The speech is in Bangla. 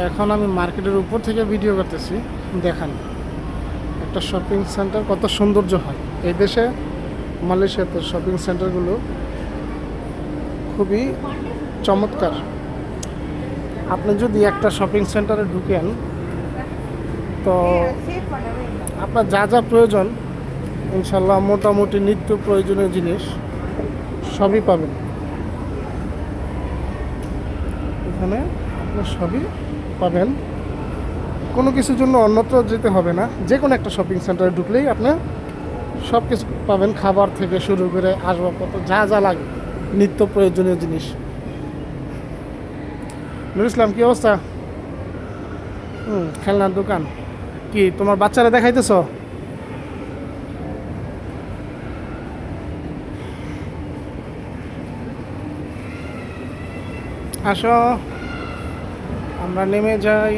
এখন আমি মার্কেটের উপর থেকে ভিডিও করতেছি। দেখান একটা শপিং সেন্টার কত সৌন্দর্য হয় এই দেশে। মালয়েশিয়াতে শপিং সেন্টারগুলো খুবই চমৎকার। আপনি যদি একটা শপিং সেন্টারে ঢুকেন তো আপনার যা যা প্রয়োজন ইনশাল্লাহ মোটামুটি নিত্য প্রয়োজনীয় জিনিস সবই পাবেন এখানে। আপনি সবই পাবেন, কোনো কিছুর জন্য অন্যত্র যেতে হবে না। যে কোনো একটা শপিং সেন্টারে ঢুকলেই আপনি সব কিছু পাবেন, খাবার থেকে শুরু করে আসবাবপত্র যা যা লাগে নিত্য প্রয়োজনীয় জিনিস। নুরুল ইসলাম, কী অবস্থা? খেলনার দোকান কি তোমার বাচ্চারা দেখাইতেছ? আসো আমরা নেমে যাই।